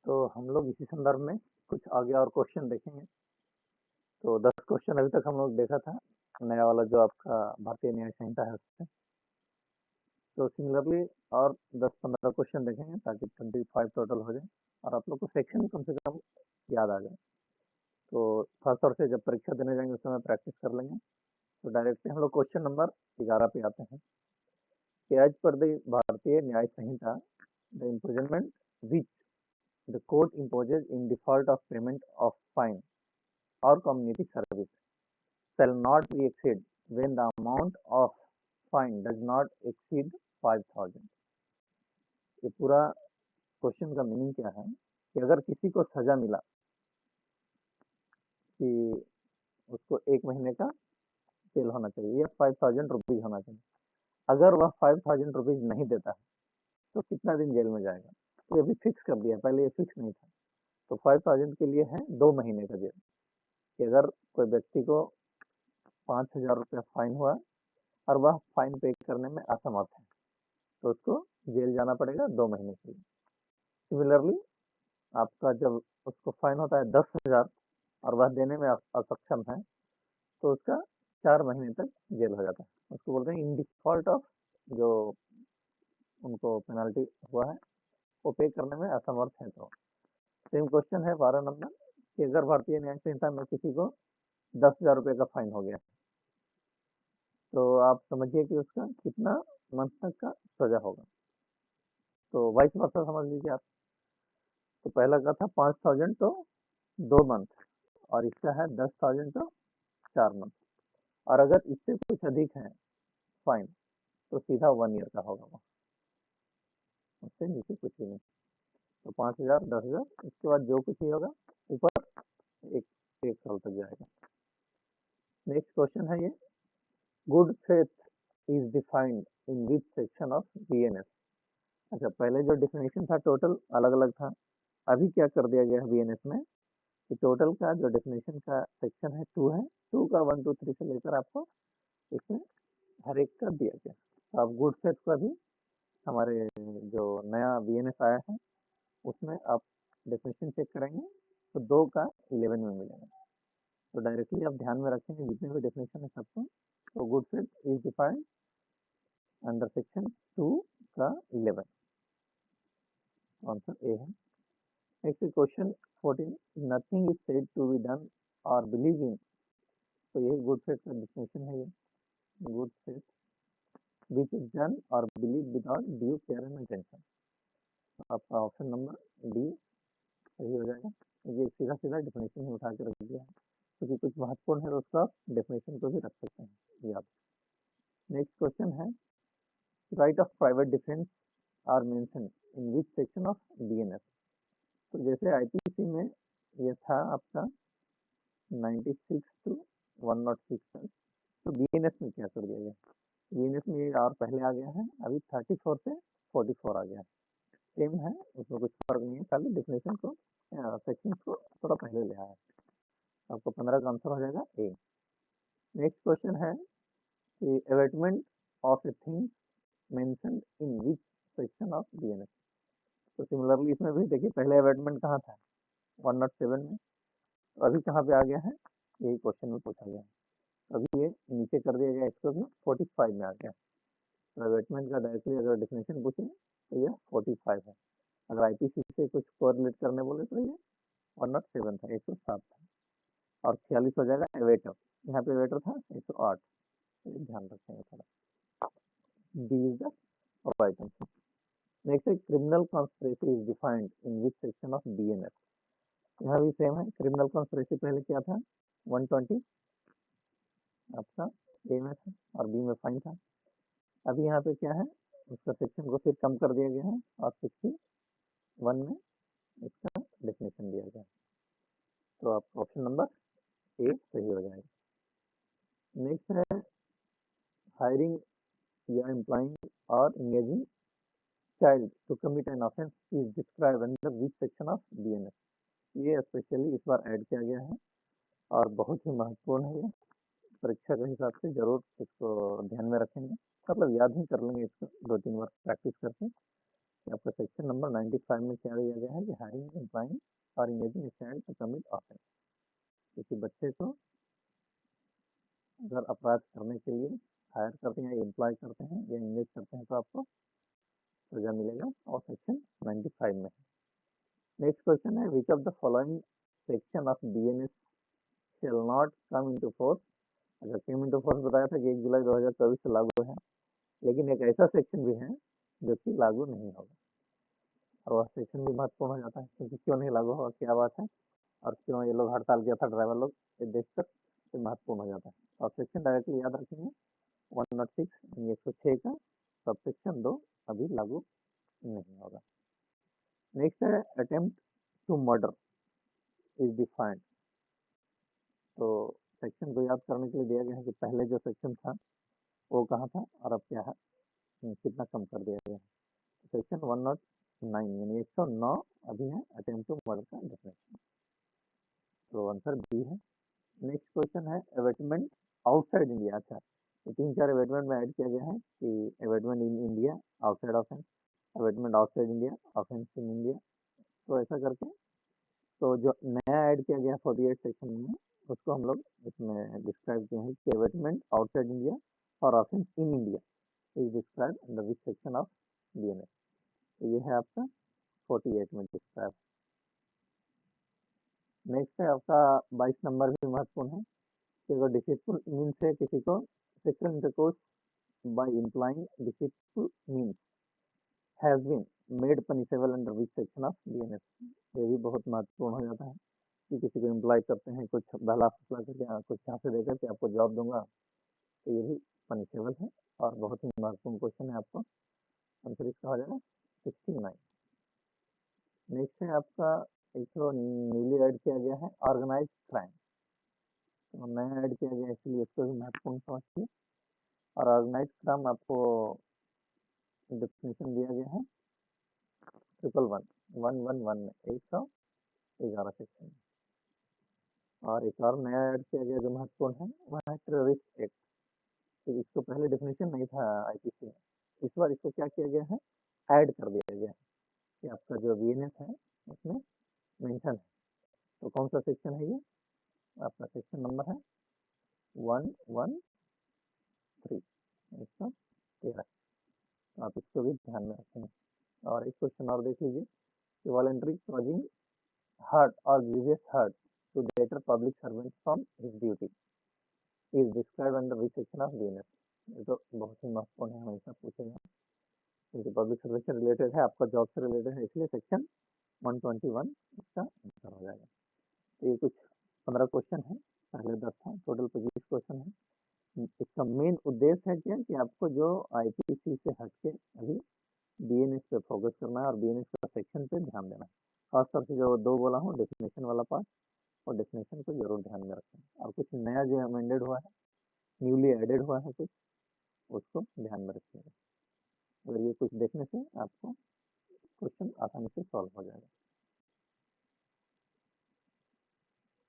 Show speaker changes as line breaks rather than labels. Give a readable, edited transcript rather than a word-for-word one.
तो हम लोग इसी संदर्भ में कुछ आगे और क्वेश्चन देखेंगे। तो 10 क्वेश्चन अभी तक हम लोग देखा था, नया वाला जो आपका भारतीय न्याय संहिता है उससे। तो सिमिलरली और 10-15 क्वेश्चन देखेंगे ताकि 25 टोटल हो जाए और आप लोग को सेक्शन कम से कम याद आ जाए। तो खास तौर से जब परीक्षा देने जाएंगे उस समय प्रैक्टिस कर लेंगे। तो डायरेक्टली हम लोग क्वेश्चन नंबर 11 पे आते हैं कि as per the Bharatiya Nyaya Sanhita the imprisonment which the court imposes in default of payment of fine or community service shall not be exceed when the amount of fine does not exceed 5,000। ये पूरा question का meaning क्या है कि अगर किसी को सजा मिला कि उसको 1 महीने का जेल होना चाहिए या 5,000 रुपीज होना चाहिए, अगर वह 5,000 रुपीज नहीं देता है तो कितना दिन जेल में जाएगा। तो ये भी फिक्स कर दिया, पहले ये फिक्स नहीं था। तो 5,000 के लिए है 2 महीने का जेल कि अगर कोई व्यक्ति को 5,000 रुपया फाइन हुआ और वह फाइन पे करने में असमर्थ है तो उसको जेल जाना पड़ेगा 2 महीने के लिए। सिमिलरली आपका जब उसको फाइन होता है 10,000 और वह देने में असक्षम है तो उसका 4 महीने तक जेल हो जाता है। उसको बोलते हैं इन डिफॉल्ट ऑफ, जो उनको पेनल्टी हुआ है वो पे करने में असमर्थ है। तो सेम क्वेश्चन है 12 नंबर कि अगर भारतीय न्याय संहिता में किसी को 10,000 रुपये का फाइन हो गया तो आप समझिए कि उसका कितना मंथ तक का सजा होगा। तो वाइस वर्सा समझ लीजिए आप। तो पहला का था 5,000 तो 2 मंथ और इसका है 10,000 तो 4 मंथ, और अगर इससे कुछ अधिक है फाइन तो सीधा 1 ईयर का होगा, वो उससे नीचे कुछ भी नहीं। तो 5,000 10,000 इसके बाद जो कुछ ही होगा ऊपर एक 1 साल तक जाएगा। नेक्स्ट क्वेश्चन है ये, good faith is defined in which section of BNS. अच्छा, पहले जो डेफिनेशन था टोटल अलग अलग था, अभी क्या कर दिया गया है बीएनएस में कि टोटल का जो डेफिनेशन का सेक्शन है 2 है, 2 का 1 2 3 से लेकर आपको इसमें हर एक का दिया गया। तो आप गुड फेथ का भी हमारे जो नया बीएनएस आया है उसमें आप डेफिनेशन चेक करेंगे तो 2 का 11 में मिलेगा। तो डायरेक्टली आप ध्यान में रखेंगे जितने भी डेफिनेशन है सबको। तो good faith is defined under section 2 का 11, आंसर ए है। Next question 14, nothing is said to be done or believe in. तो ये गुड फेथ का डेफिनेशन है। ये good faith which is done or believe without due care and attention. आपका option number D सही हो जाएगा। ये सीधा सीधा डेफिनेशन ही उठा के रख दिया है, क्योंकि कुछ महत्वपूर्ण है तो उसका आप डेफिनेशन को भी रख सकते हैं याद। नेक्स्ट क्वेश्चन है, right of private defence are mention in which section of BNS. तो जैसे आईपीसी में ये था आपका 96 to 106 तक, तो बीएनएस में क्या कर दिया गया, बीएनएस में ये और पहले आ गया है, अभी 34 से 44 आ गया है। सेम है, उसमें कुछ फर्क नहीं है, खाली डेफिनेशन को सेक्शन को थोड़ा पहले ले आया है। आपको 15 का आंसर हो जाएगा ए। नेक्स्ट क्वेश्चन है कि abetment of a thing mentioned in which section of BNS. तो सिमिलरली इसमें भी देखिए पहले अवेटमेंट कहाँ था 107 में, तो अभी कहाँ पे आ गया है, यही क्वेश्चन में पूछा गया है। अभी ये नीचे कर दिया गया, इसको भी 45 में आ गया। तो अवेटमेंट का डायरेक्टली अगर डेफिनेशन पूछे तो ये 45 है। अगर आईपीसी से कुछ कोरिलेट करने बोले तो ये 107 था, 107 था, और 46 हो जाएगा एवेटर। यहाँ पे एवेटर था 108, तो ध्यान रखेंगे थोड़ा। D is the right answer. Next है, criminal conspiracy is defined in which section of BNS. यहाँ भी सेम है, क्रिमिनल कॉन्स्पिरेसी पहले क्या था 120 आपका ए में था और बी में फाइन था। अभी यहाँ पे क्या है, उसका सेक्शन को फिर कम कर दिया गया है और 61 में इसका डेफिनेशन दिया गया है। तो आपका ऑप्शन नंबर ए सही हो जाएगा। नेक्स्ट है, हायरिंग या एम्प्लॉइंग और engaging child to commit an offence is describe under which section of BNS. ये स्पेशली इस बार ऐड किया गया है और बहुत ही महत्वपूर्ण है। ये परीक्षा के हिसाब से जरूर इसको ध्यान में रखेंगे, मतलब याद ही कर लेंगे इसको 2-3 बार प्रैक्टिस करके। आपका सेक्शन नंबर 95 में क्या दिया गया है कि हायरिंग, एम्प्लॉइंग और engaging child to commit offence. किसी बच्चे को अगर अपराध करने के लिए हायर करते हैं, एम्प्लॉय करते हैं या इंगेज करते हैं तो आपको सजा मिलेगा, और सेक्शन 95 में। नेक्स्ट क्वेश्चन है, which of the following section of BNS shall not come into force. अगर कम इनटू फोर्स बताया था कि 1 जुलाई 2024 से लागू है, लेकिन एक ऐसा सेक्शन भी है जो कि लागू नहीं होगा, और वह सेक्शन भी महत्वपूर्ण हो जाता है, क्योंकि क्यों नहीं लागू होगा, क्या बात है, और क्यों ये लोग हड़ताल किया था ड्राइवर लोग, ये देखकर ये महत्वपूर्ण हो जाता है। और सेक्शन डायरेक्टली याद रखेंगे 106 यानी 106 का सब सेक्शन 2 अभी लागू नहीं होगा। नेक्स्ट है, attempt to murder is defined. तो सेक्शन को याद करने के लिए दिया गया है कि पहले जो सेक्शन था वो कहाँ था और अब क्या है, कितना कम कर दिया गया है। सेक्शन 109 यानी 109 अभी है अटेम्प्ट टू मर्डर का डेफिनेशन, तो आंसर बी है। नेक्स्ट क्वेश्चन है, एवेटमेंट आउटसाइड इंडिया। अच्छा, तो 3-4 एवेटमेंट में ऐड किया गया है कि abetment in India, outside offence, abetment outside India, offence in India. तो ऐसा करके तो जो नया ऐड किया गया 48 सेक्शन में, उसको हम लोग इसमें डिस्क्राइब किए हैं कि एवेटमेंट आउटसाइड इंडिया और offence in India is describe under which section of BNS. तो ये है आपका 48 में डिस्क्राइब। नेक्स्ट है आपका 22 नंबर भी महत्वपूर्ण है कि अगर डिसीटफुल मीन्स है किसी को sexual intercourse by implying deceitful means has been made punishable under which section of BNS. ये भी बहुत महत्वपूर्ण हो जाता है कि किसी को इम्प्लॉय करते हैं, कुछ बहला फुसला करके कुछ झांसे देकर के आपको जॉब दूंगा, तो ये भी पनिशेबल है और बहुत ही महत्वपूर्ण क्वेश्चन है। आपको आंसर इसका हो जाएगा 69। नेक्स्ट है आपका एक तो न्यूली ऐड किया गया है ऑर्गेनाइज क्राइम, तो नया ऐड किया गया है इसलिए इसको भी महत्वपूर्ण समझिए। और ऑर्गेनाइज क्राइम आपको डेफिनेशन दिया गया है 111 में 111 सेक्शन। और एक और नया ऐड किया गया जो महत्वपूर्ण है वह है टेररिस्ट एक्ट। तो इसको पहले डेफिनेशन नहीं था आईपीसी में, इस बार इसको क्या किया गया है, ऐड कर दिया गया है कि आपका जो बीएनएस है उसमें मेंशन है। तो कौन सा सेक्शन है ये, आपका सेक्शन नंबर है 113, 113। आप इसको भी ध्यान में रखें। और एक क्वेश्चन और देख लीजिए कि वॉलंटरी कॉजिंग हर्ट और grievous hurt to deter public servant from his duty is described under which section of BNS. ये तो बहुत ही महत्वपूर्ण है, हमेशा पूछेगा क्योंकि पब्लिक सर्विस से रिलेटेड है, आपका जॉब से रिलेटेड है, इसलिए सेक्शन 121 इसका आंसर हो जाएगा। तो ये कुछ 15 क्वेश्चन है, पहले 10 था, टोटल 25 क्वेश्चन है। इसका मेन उद्देश्य है क्या कि आपको जो आईपीसी से हटके अभी बीएनएस पे फोकस करना है और बीएनएस का सेक्शन पे ध्यान देना है। खासतौर से जो 2 बोला हूँ डेफिनेशन वाला पार्ट, और डेफिनेशन को जरूर ध्यान में रखें। और कुछ नया जो अमेंडेड हुआ है, न्यूली एडेड हुआ है कुछ, उसको ध्यान में रखिएगा। अगर ये कुछ देखने से आपको क्वेश्चन आसानी से सॉल्व हो जाएगा।